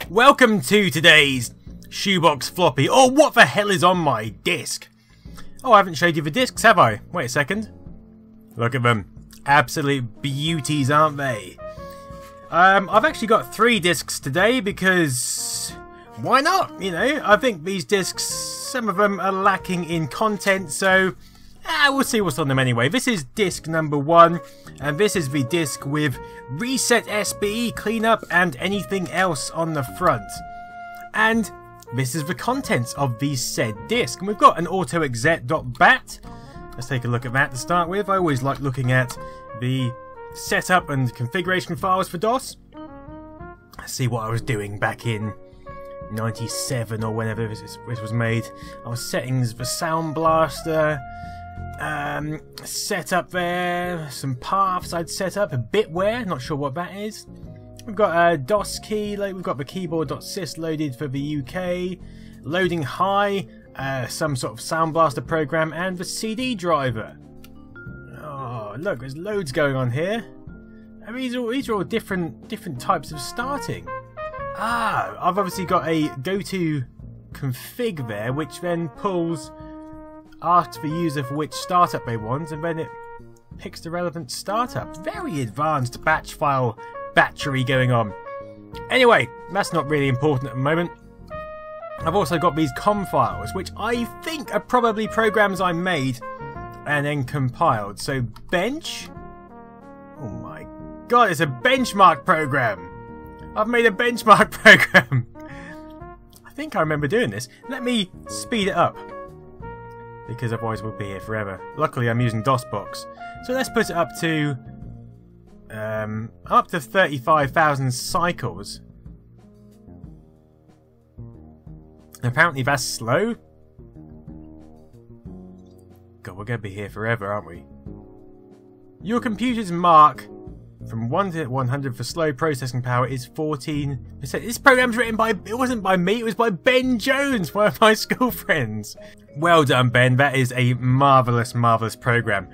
Welcome to today's Shoebox floppy. Oh, what the hell is on my disc? Oh, I haven't showed you the discs, have I? Wait a second. Look at them. Absolute beauties, aren't they? I've actually got 3 discs today because why not? You know, I think these discs, some of them are lacking in content, so we'll see what's on them anyway. This is disc number 1, and this is the disc with Reset SBE, Cleanup, and anything else on the front. And this is the contents of the said disc. And we've got an Autoexec.bat. Let's take a look at that to start with. I always like looking at the setup and configuration files for DOS. Let's see what I was doing back in 97 or whenever this was made. I was settings for Sound Blaster. Set up there, some paths I'd set up, a bitware, not sure what that is. We've got a DOS key, we've got the keyboard.sys loaded for the UK, loading high, some sort of Sound Blaster program, and the CD driver. Oh, look, there's loads going on here. I mean, these are all different types of starting. I've obviously got a go-to config there, which then asks the user for which startup they want, and then it picks the relevant startup. Very advanced batch file battery going on. Anyway, that's not really important at the moment. I've also got these Comm Files, which I think are probably programs I made and then compiled. So bench. Oh my god, it's a benchmark program. I've made a benchmark program. I think I remember doing this. Let me speed it up, because otherwise we'll be here forever. Luckily I'm using DOSBox. So let's put it up to 35,000 cycles. Apparently that's slow. God, we're going to be here forever, aren't we? Your computer's mark from 1 to 100 for slow processing power is 14%. This program's written by, it wasn't by me, it was by Ben Jones, one of my school friends. Well done, Ben. That is a marvellous, marvellous program.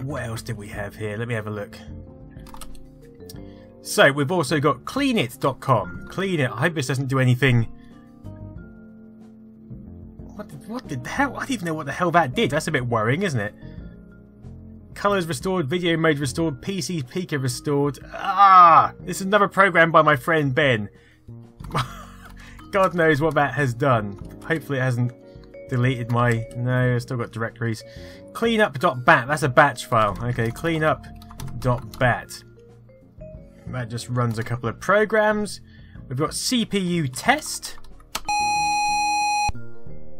What else did we have here? Let me have a look. So, we've also got cleanit.com. Clean it. I hope this doesn't do anything. What the hell? I don't even know what the hell that did. That's a bit worrying, isn't it? Colours restored, video mode restored, PC speaker restored. This is another program by my friend Ben. God knows what that has done. Hopefully it hasn't deleted my... No, I've still got directories. Cleanup.bat, that's a batch file. Okay, cleanup.bat. That just runs a couple of programs. We've got CPU test.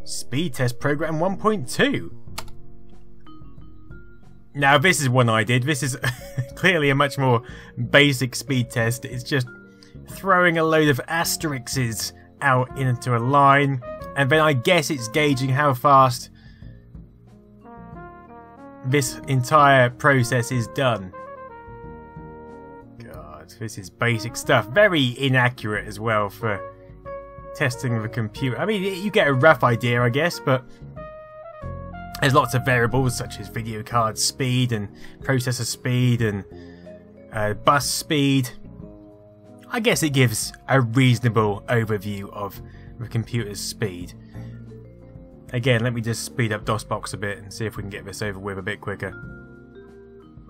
Speed test program 1.2. Now this is one I did. This is clearly a much more basic speed test. It's just throwing a load of asterisks out into a line, and then I guess it's gauging how fast this entire process is done. God, this is basic stuff. Very inaccurate as well for testing the computer. I mean, you get a rough idea, I guess, but there's lots of variables such as video card speed and processor speed and bus speed. I guess it gives a reasonable overview of the computer's speed. Again, let me just speed up DOSBox a bit and see if we can get this over with a bit quicker.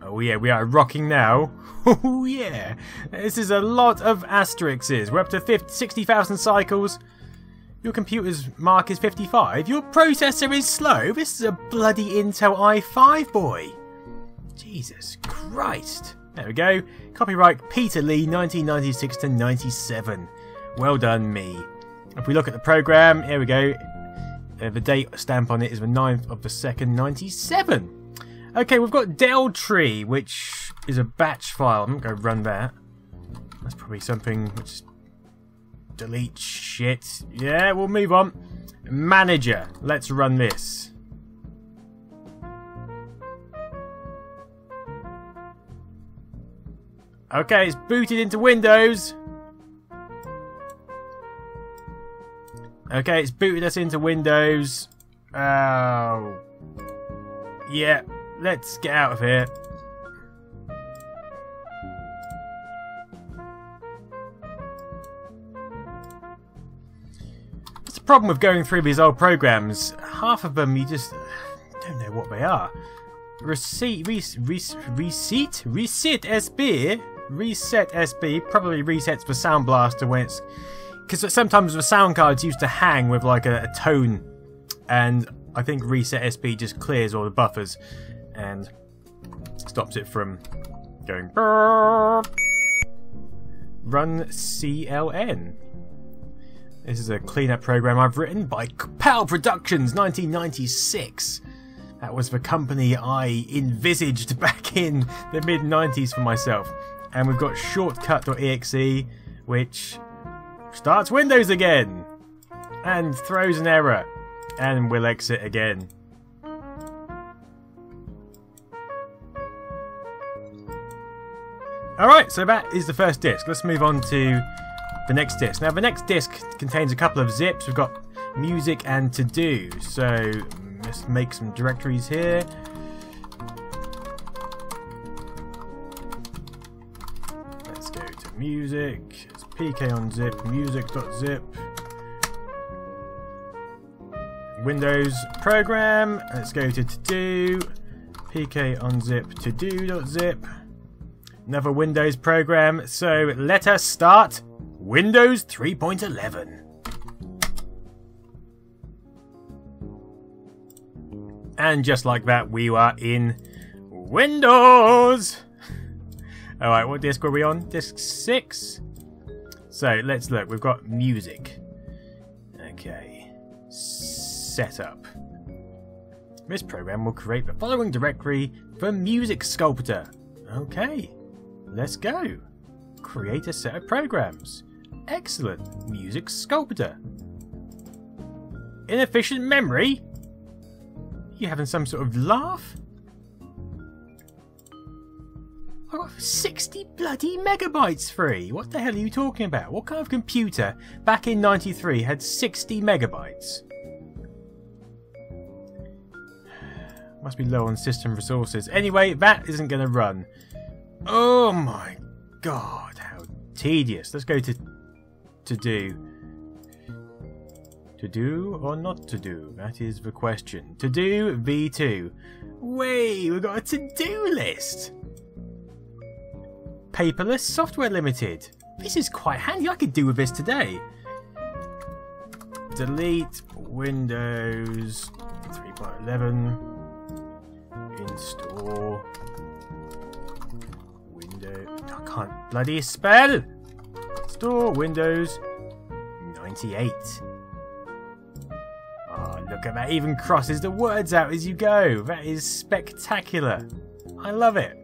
Oh yeah, we are rocking now. Oh yeah, this is a lot of asterisks. We're up to 60,000 cycles. Your computer's mark is 55. Your processor is slow. This is a bloody Intel i5, boy. Jesus Christ. There we go. Copyright Peter Lee, 1996 to 97. Well done, me. If we look at the program, here we go. The date stamp on it is the 9th of the 2nd, 97. Okay, we've got Deltree, which is a batch file. I'm not going to run that. That's probably something which... Delete shit. Yeah, we'll move on. Manager. Let's run this. Okay, it's booted into Windows. Okay, it's booted us into Windows. Oh. Yeah, let's get out of here. problem with going through these old programs. Half of them you just don't know what they are. Reset SB probably resets the Sound Blaster when it's, because sometimes the sound cards used to hang with like a tone, and I think reset SB just clears all the buffers and stops it from going. Run CLN. This is a cleanup program I've written by PAL Productions 1996. That was the company I envisaged back in the mid-90s for myself. And we've got shortcut.exe, which starts Windows again and throws an error, and we'll exit again. Alright, so that is the first disk. Let's move on to the next disk. Now the next disk contains a couple of zips. We've got music and to do. So let's make some directories here. Let's go to music. It's pk on zip, music.zip. Windows program. Let's go to do. pk on zip to do.zip. Another Windows program. So let us start Windows 3.11. And just like that, we are in Windows. Alright, what disk were we on? Disk 6. So let's look. We've got music. Okay. Setup. This program will create the following directory for Music Sculptor. Okay. Let's go. Create a set of programs. Excellent. Music Sculptor. Inefficient memory? You having some sort of laugh? I've got 60 bloody megabytes free. What the hell are you talking about? What kind of computer back in '93 had 60 megabytes? Must be low on system resources. Anyway, that isn't going to run. Oh my god, how tedious. Let's go to do. To do or not to do? That is the question. To do V2. Wait, we've got a to-do list. Paperless Software Limited. This is quite handy. I could do with this today. Delete Windows 3.11. Install Windows. I can't bloody spell. Install Windows 98. Oh, look at that. Even crosses the words out as you go. That is spectacular. I love it.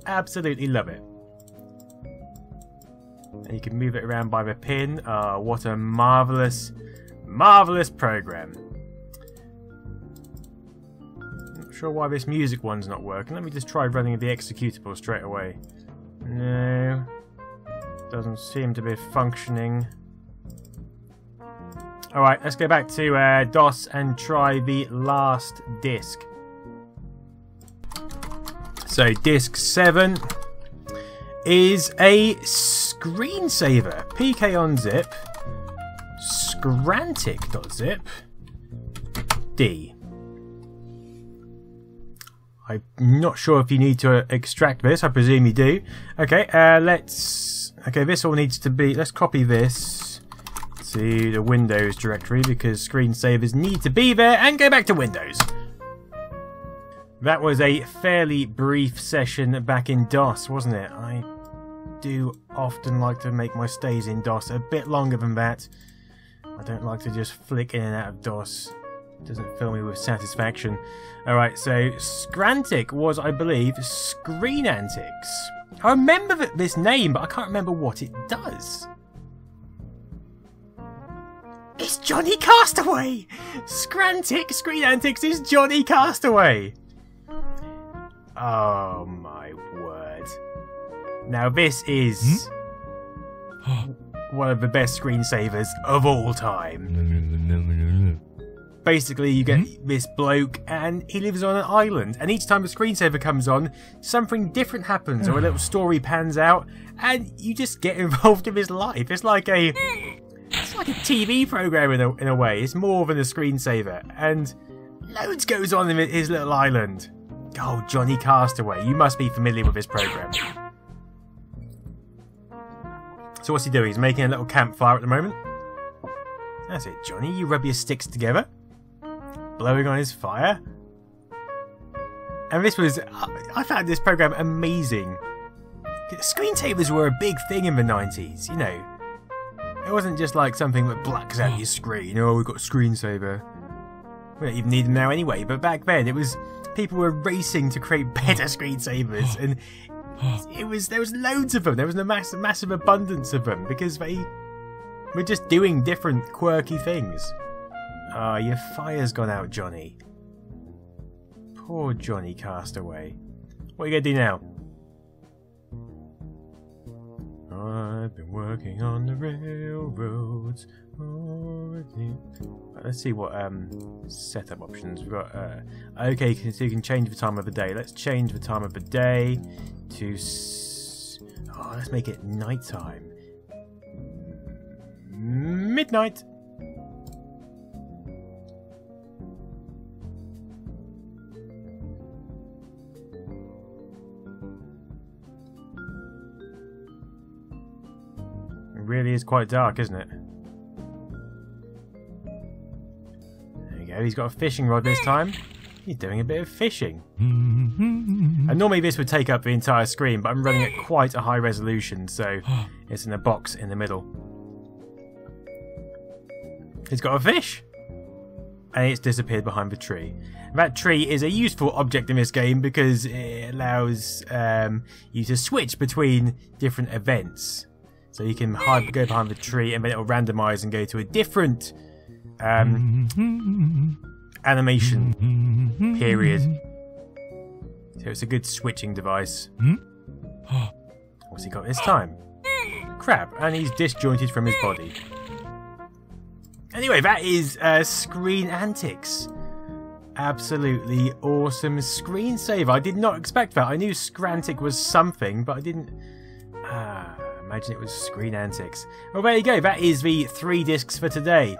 Absolutely love it. And you can move it around by the pin. Oh, what a marvellous, marvellous program. Not sure why this music one's not working. Let me just try running the executable straight away. No. Doesn't seem to be functioning. Alright, let's go back to DOS and try the last disk. So, disk 7 is a screensaver. PK on zip, scrantic.zip, D. I'm not sure if you need to extract this. I presume you do. Okay, okay, this all needs to be... Let's copy this to the Windows directory because screensavers need to be there, and go back to Windows. That was a fairly brief session back in DOS, wasn't it? I do often like to make my stays in DOS a bit longer than that. I don't like to just flick in and out of DOS. It doesn't fill me with satisfaction. Alright, so Scrantic was, I believe, Screen Antics. I remember this name, but I can't remember what it does. It's Johnny Castaway! Scrantic Screen Antics is Johnny Castaway! Oh my word. Now this is one of the best screensavers of all time. Basically you get this bloke and he lives on an island, and each time a screensaver comes on, something different happens or a little story pans out and you just get involved in his life. It's like like a TV program in a way. It's more than a screensaver, and loads goes on in his little island. Oh, Johnny Castaway, you must be familiar with this program. So what's he doing? He's making a little campfire at the moment. That's it, Johnny. You rub your sticks together, blowing on his fire. And this was... I found this program amazing. Screensavers were a big thing in the 90s, you know. It wasn't just like something that blacks out your screen. Oh, we've got a screensaver. We don't even need them now anyway, but back then it was... People were racing to create better screensavers, and there was loads of them. There was a massive abundance of them because they were just doing different quirky things. Ah, your fire's gone out, Johnny. Poor Johnny Castaway. What are you gonna do now? I've been working on the railroads. Let's see what setup options we've got. Okay, so you can change the time of the day. Let's change the time of the day to... let's make it nighttime. Midnight. It really is quite dark, isn't it? He's got a fishing rod this time. He's doing a bit of fishing. And normally this would take up the entire screen, but I'm running at quite a high resolution, so it's in a box in the middle. He's got a fish! And it's disappeared behind the tree. That tree is a useful object in this game because it allows you to switch between different events. So you can go behind the tree and then it'll randomise and go to a different... animation period. So it's a good switching device. What's he got this time? Crap, and he's disjointed from his body. Anyway, that is Screen Antics. Absolutely awesome screensaver. I did not expect that. I knew Scrantic was something, but I didn't imagine it was Screen Antics. Well, there you go. That is the 3 discs for today.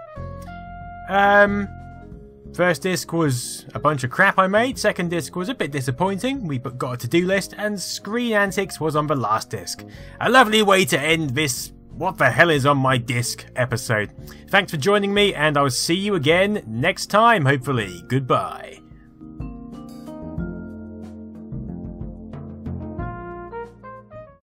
First disc was a bunch of crap I made. Second disc was a bit disappointing. We got a to-do list, and Screen Antics was on the last disc. A lovely way to end this "What the hell is on my disc" episode. Thanks for joining me, and I'll see you again next time, hopefully. Goodbye.